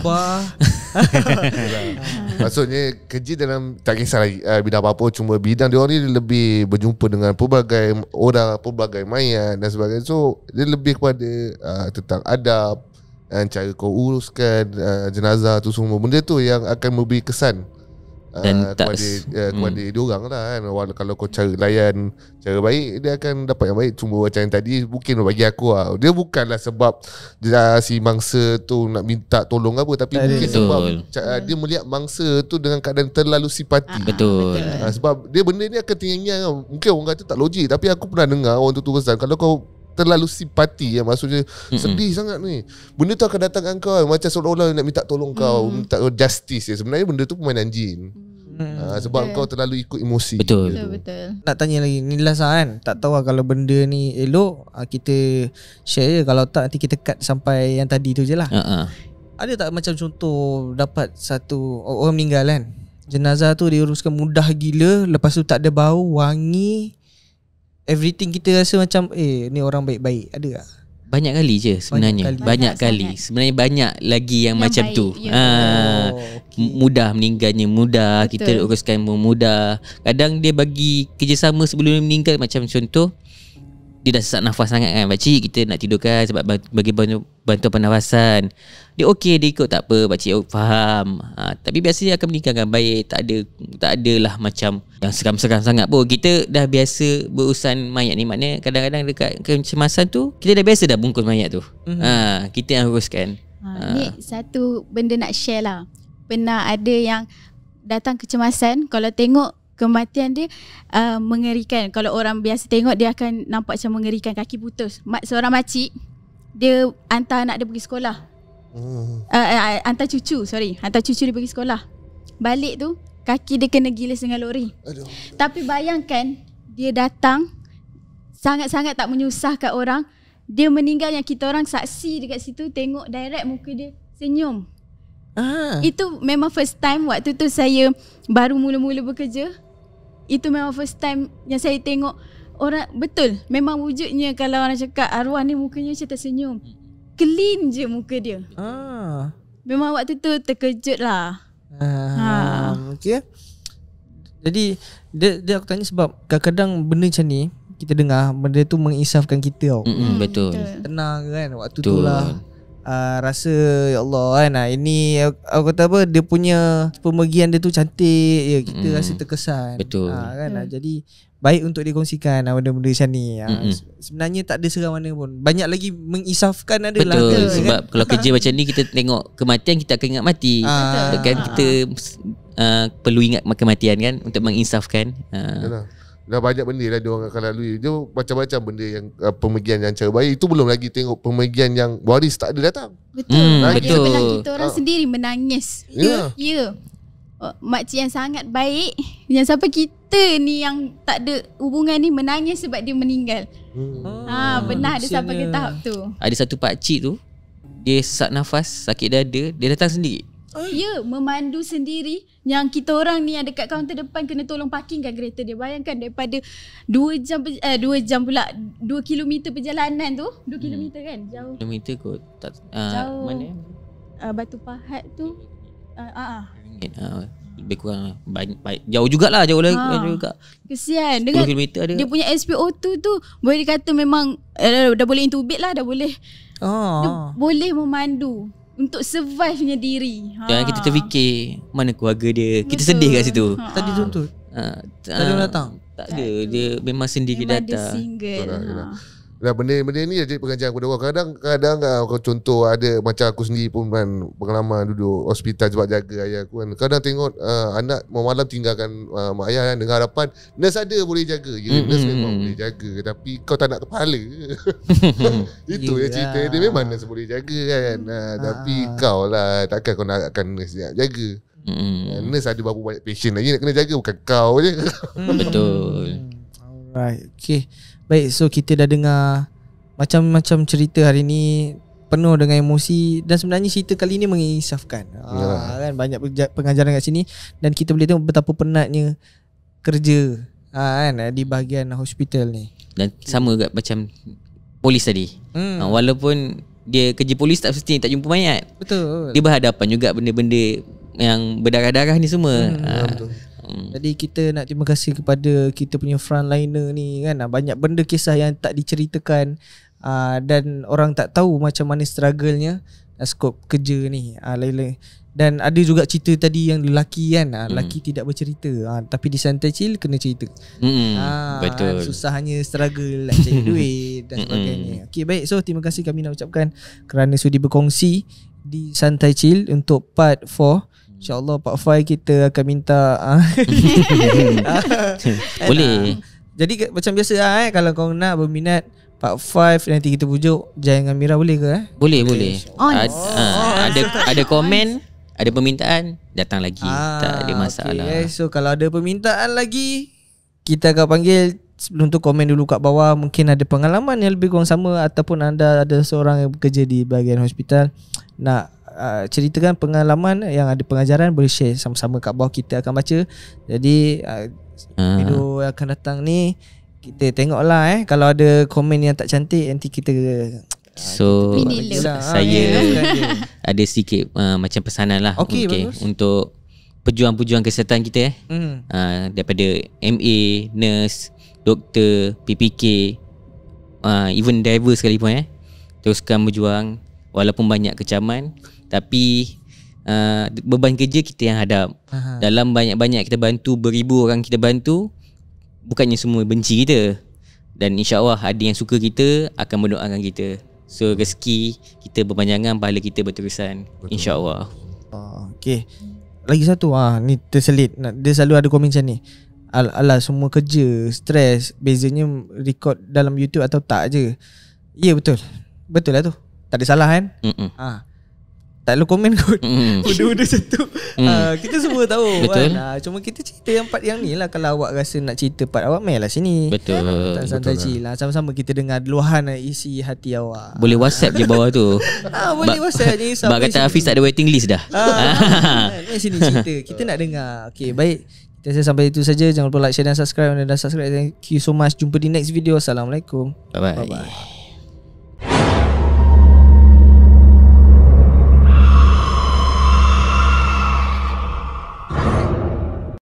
D: Maksudnya kerja dalam, tak kisah lagi bidang apa-apa, cuma bidang dia orang ni lebih berjumpa dengan pelbagai orang, pelbagai mayat dan sebagainya. So dia lebih kepada tentang adab, cara kau uruskan jenazah tu, semua benda tu yang akan memberi kesan
E: dan
D: kepada dia orang lah kan. Kalau kau cara layan cara baik, dia akan dapat yang baik. Cuma macam yang tadi, mungkin bagi aku dia bukanlah sebab si mangsa tu nak minta tolong apa, tapi mungkin sebab dia melihat mangsa tu dengan keadaan terlalu simpati.
E: Betul.
D: Sebab dia benda ni akan tinggal. Mungkin orang kata tak logik, tapi aku pernah dengar orang tu pesan, kalau kau terlalu simpati, maksudnya sedih sangat ni, benda tu akan datang kau macam seolah-olah nak minta tolong kau, minta justice. Sebenarnya benda tu permainan jin. Sebab kau terlalu ikut emosi.
E: Betul.
B: Nak tanya lagi ni last kan, tak tahu kalau benda ni elok kita share je, kalau tak nanti kita cut sampai yang tadi tu je lah. Ada tak macam contoh dapat satu orang meninggal kan, jenazah tu diuruskan mudah gila, lepas tu tak ada bau, wangi, everything kita rasa macam ni orang baik-baik, ada tak?
E: Banyak kali je sebenarnya. Banyak kali. Sebenarnya banyak lagi yang macam baik, tu. Mudah meninggalnya, mudah. Betul. Kita uruskan mudah. Kadang dia bagi kerjasama sebelum dia meninggal. Macam contoh, dia dah sesak nafas sangat kan, pakcik kita nak tidurkan sebab bagi bantuan pernafasan. Dia okey, dia ikut, tak apa, pakcik faham. Tapi biasanya akan meninggalkan baik. Tak adalah macam yang seram-seram sangat pun. Kita dah biasa berurusan mayat ni. Maknanya kadang-kadang dekat kecemasan tu, kita dah biasa dah bungkus mayat tu. Kita yang uruskan.
A: Ni satu benda nak share lah. Pernah ada yang datang kecemasan, kalau tengok kematian dia mengerikan. Kalau orang biasa tengok, dia akan nampak macam mengerikan, kaki putus. Seorang makcik, dia hantar anak dia pergi sekolah. Hantar cucu dia pergi sekolah. Balik tu kaki dia kena gilis dengan lori. Aduh. Tapi bayangkan, dia datang sangat-sangat tak menyusahkan orang. Dia meninggal yang kita orang saksi dekat situ, tengok direct muka dia senyum. Itu memang first time. Waktu tu saya baru mula-mula bekerja. Itu memang first time yang saya tengok orang, betul, memang wujudnya kalau orang cakap arwah ni mukanya macam tersenyum. Clean je muka dia. Memang waktu tu terkejut lah.
B: Okay. Jadi dia aku tanya sebab kadang-kadang benda macam ni kita dengar, benda tu menginsafkan kita tau.
E: Betul.
B: Tenang kan waktu tu lah. Rasa ya Allah kan, ini aku kata apa, dia punya pemergian dia tu cantik ya, kita rasa terkesan.
E: Betul.
B: Kan. Jadi baik untuk dikongsikan benda-benda macam ni. Sebenarnya tak ada seram mana pun. Banyak lagi mengisafkan adalah.
E: Betul. Sebab kan? Kalau kerja macam ni, kita tengok kematian, kita akan ingat mati. Kan kita perlu ingat kematian kan, untuk menginsafkan.
D: Dah banyak benda lah dia orang akan lalui. Dia macam-macam benda yang pemergian yang cara baik. Itu belum lagi tengok pemergian yang waris tak ada datang.
A: Betul.
E: Betul.
A: Kita orang sendiri menangis. Ya. Makcik yang sangat baik, yang sampai kita ni yang tak ada hubungan ni menangis sebab dia meninggal. Benar ada sampai ke tahap tu. Ada
E: satu pakcik tu, dia sesak nafas, sakit dada, dia datang sendiri.
A: Ya, memandu sendiri. Yang kita orang ni yang dekat kaunter depan kena tolong parkingkan kereta dia. Bayangkan daripada 2 jam pula, 2 kilometer perjalanan tu. 2 kilometer kan? Jauh.
E: Kilometer kot.
A: Jauh.
E: Mana?
A: Batu Pahat tu.
E: Lebih kurang jauh jugalah, jauh lagi juga.
A: Kesian. Dengan dia punya SPO2 tu boleh dikata memang dah boleh intubate lah, dah boleh. Dia boleh memandu untuk survive-nya diri.
E: Jangan kita terfikir mana keluarga dia. Betul. Kita sedih kat situ.
B: Tadi tuntut. Tak ada datang.
E: Tak ada. Dia memang sendiri
A: memang
E: datang.
A: Dia single.
D: benda ni jadi pengajaran kepada orang. Kadang kau contoh ada macam aku sendiri pun kan, pengalaman duduk hospital sebab jaga ayah aku kan. Kadang tengok anak malam tinggalkan mak ayah kan, dengan harapan nurse ada boleh jaga. Nurse memang boleh jaga, tapi kau tak nak kepala. Itu ya cerita dia. Memang nurse boleh jaga kan. Tapi kau lah, takkan kau nak nurse nak jaga. Nurse ada berapa banyak patient lagi nak kena jaga, bukan kau je.
E: Betul.
B: Alright, okay. Baik, so kita dah dengar macam-macam cerita hari ni, penuh dengan emosi, dan sebenarnya cerita kali ni mengisafkan. Kan banyak pengajaran kat sini, dan kita boleh tengok betapa penatnya kerja kan di bahagian hospital ni.
E: Dan sama juga macam polis tadi. Walaupun dia kerja polis tak mesti tak jumpa mayat.
B: Betul.
E: Dia berhadapan juga benda-benda yang berdarah-darah ni semua.
D: Betul.
B: Jadi kita nak terima kasih kepada kita punya frontliner ni kan. Banyak benda kisah yang tak diceritakan, dan orang tak tahu macam mana struggle-nya skop kerja ni. Dan ada juga cerita tadi yang lelaki kan, lelaki tidak bercerita, tapi di Santai Chill kena cerita.
E: Betul.
B: Susahnya struggle nak cari duit dan sebagainya. Okay, baik, so terima kasih kami nak ucapkan kerana sudi berkongsi di Santai Chill untuk part 4. InsyaAllah part 5 kita akan minta
E: boleh.
B: Jadi macam biasa kalau kau nak berminat part 5 nanti kita pujuk Jai dengan Mira, boleh ke?
E: Boleh. Ada komen, ada permintaan, datang lagi. Tak ada masalah.
B: Okay. So kalau ada permintaan lagi, kita akan panggil. Sebelum tu komen dulu kat bawah, mungkin ada pengalaman yang lebih kurang sama, ataupun anda ada seorang yang bekerja di bahagian hospital nak ceritakan pengalaman yang ada pengajaran, boleh share sama-sama kat bawah, kita akan baca. Jadi video yang akan datang ni kita tengoklah kalau ada komen yang tak cantik nanti kita
E: saya ada sikit macam pesanan lah.
B: Okay,
E: untuk pejuang-pejuang kesihatan kita daripada MA, nurse, doktor, PPK, even driver sekalipun teruskan berjuang walaupun banyak kecaman, tapi beban kerja kita yang hadap. Dalam banyak-banyak kita bantu, beribu orang kita bantu, bukannya semua benci kita. Dan insyaAllah ada yang suka kita, akan mendoakan kita. So rezeki kita berpanjangan, pahala kita berterusan, insyaAllah.
B: Okay, lagi satu ni terselit, dia selalu ada komen macam ni, alah semua kerja stres, bezanya record dalam YouTube atau tak je. Ya betul lah tu, tak ada salah kan. Tak lalu komen kot. Benda-benda satu kita semua tahu. Betul kan? Cuma kita cerita yang part yang ni lah. Kalau awak rasa nak cerita part awak, main lah sini.
E: Betul.
B: Santai chill lah. Sama-sama kita dengar luahan isi hati awak.
E: Boleh WhatsApp je bawah tu.
B: Boleh WhatsApp je.
E: Sebab kata Hafiz tak ada waiting list dah.
B: Main sini cerita, kita nak dengar. Okay, baik, kita sampai itu saja. Jangan lupa like, share dan subscribe. Dan dah subscribe, thank you so much. Jumpa di next video. Assalamualaikum.
E: Bye-bye.